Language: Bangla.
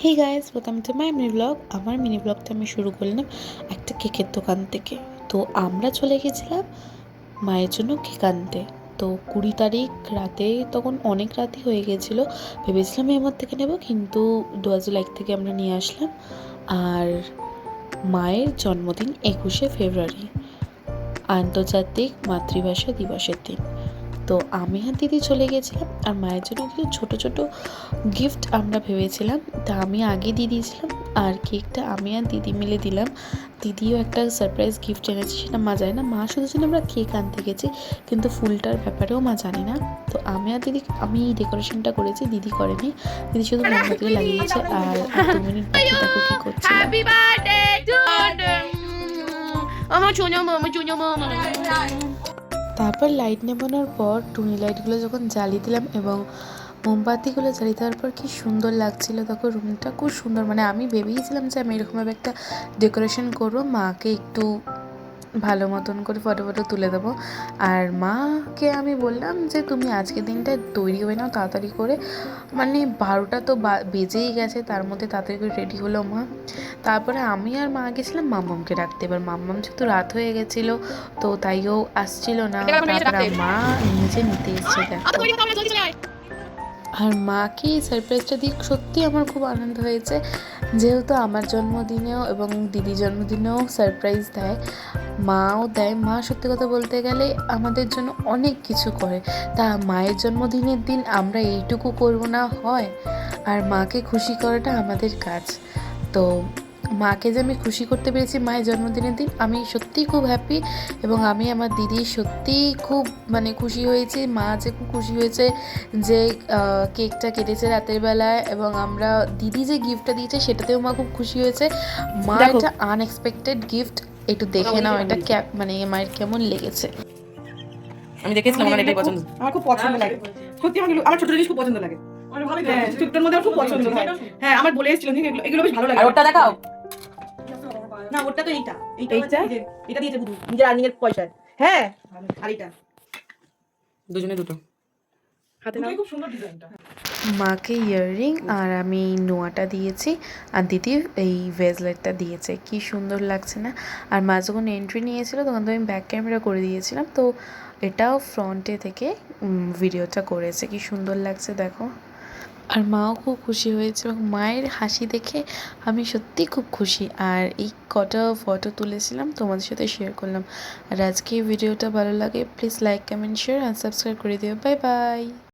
Hey guys, welcome to my mini blog. আমার মিনি ব্লগটা আমি শুরু করলাম একটা কেকের দোকান থেকে। তো আমরা চলে গেছিলাম মায়ের জন্য কেক আনতে। তো 20 তারিখ রাতে, তখন অনেক রাতই হয়ে গেছিলো। ভেবেছিলাম এর থেকে নেব, কিন্তু ডুয়ার্স থেকে আমরা নিয়ে আসলাম। আর মায়ের জন্মদিন 21শে ফেব্রুয়ারি, আন্তর্জাতিক মাতৃভাষা দিবসের দিন। তো আমি আর দিদি চলে গেছিলাম, আর মায়ের জন্য কিছু ছোটো ছোটো গিফট আমরা ভেবেছিলাম। তা আমি আগে দিয়ে দিয়েছিলাম, আর কেকটা আমি আর দিদি মিলে দিলাম। দিদিও একটা সারপ্রাইজ গিফট এনেছে, সেটা মা জানে না। মা শুধু জানে আমরা কেক আনতে গেছি, কিন্তু ফুলটার ব্যাপারেও মা জানে না। তো আমি আর দিদি, আমি ডেকোরেশনটা করেছি, দিদি করেনি। দিদি শুধু মোমবাতিটা লাগিয়েছে। আর 2 মিনিট বাকি, দেখো কি করছিলাম। তারপর লাইট নেবানোর পর টুনি লাইটগুলো যখন জ্বালিয়ে দিলাম এবং মোমবাতিগুলো জ্বালিয়ে দেওয়ার পর কি সুন্দর লাগছিলো। তখন রুমটা খুব সুন্দর, মানে আমি ভেবেইছিলাম যে আমি এরকমভাবে একটা ডেকোরেশন করবো, মাকে একটু ভালো মতন করে ফটো ফটো তুলে দেবো। আর মাকে আমি বললাম যে তুমি আজকের দিনটা তৈরি হয়ে নাও তাড়াতাড়ি করে, মানে 12টা তো বেজেই গেছে। তার মধ্যে তাড়াতাড়ি করে রেডি হলো মা। তারপরে আমি আর মা গেছিলাম মাম্মামকে রাখতে। এবার মাম্মাম যেহেতু রাত হয়ে গেছিলো, তো তাইও আসছিল না। তারপরে মা নিজে নিতে এসছে, দেখো। আর মাকে এই সারপ্রাইজটা দিয়ে সত্যি আমার খুব আনন্দ হয়েছে, যেহেতু আমার জন্মদিনেও এবং দিদির জন্মদিনেও সারপ্রাইজ দেয়, মাও দেয়। মা সত্যি কথা বলতে গেলে আমাদের জন্য অনেক কিছু করে। তা মায়ের জন্মদিনের দিন আমরা এইটুকু করব না হয়? আর মাকে খুশি করাটা আমাদের কাজ। তো মাকে যে আমি খুশি করতে পেরেছি মায়ের জন্মদিনের দিন, আমি সত্যিই খুব হ্যাপি। এবং আমি আমার দিদি সত্যিই খুব মানে খুশি হয়েছি। মা যে খুব খুশি হয়েছে যে কেকটা কেটেছে রাতের বেলায়, এবং আমরা দিদি যে গিফটটা দিয়েছে সেটাতেও মা খুব খুশি হয়েছে। মা এটা আনএক্সপেক্টেড গিফট। একটু দেখে নাও এটা মানে মায়ের কেমন লেগেছে। আমি দেখেছিলাম, আমার এটাই পছন্দ, আমার খুব পছন্দ লাগে সত্যি। আমার ছোট জিনিস খুব পছন্দ লাগে। হ্যাঁ, ছোট্টের মধ্যে আমার খুব পছন্দ হয়। হ্যাঁ, আমার বলে এসেছিলেন যে এগুলো বেশ ভালো লাগে। আর ওটা দেখাও না, ওটা তো এইটা এটা দিয়েছে বুধু নিজের আর্নিংয়ের পয়সায়। হ্যাঁ, আর এইটা দুজনে দুটো হাতে নাও। খুব সুন্দর ডিজাইনটা। মাকে ইয়াররিং আর আমি নোয়াটা দিয়েছি, আর দিদি এই ভেজলেটটা দিয়েছে। কি সুন্দর লাগছে না? আর মা যখন এন্ট্রি নিয়েছিল তখন তো আমি ব্যাক ক্যামেরা করে দিয়েছিলাম, তো এটাও ফ্রন্টে থেকে ভিডিওটা করেছে। কি সুন্দর লাগছে দেখো। আর মাও খুব খুশি হয়েছে, এবং মায়ের হাসি দেখে আমি সত্যি খুব খুশি। আর এই কটা ফটো তুলেছিলাম, তোমাদের সাথে শেয়ার করলাম। আর আজকে এই ভিডিওটা ভালো লাগে please like, comment, share and subscribe করে দিও। Bye bye.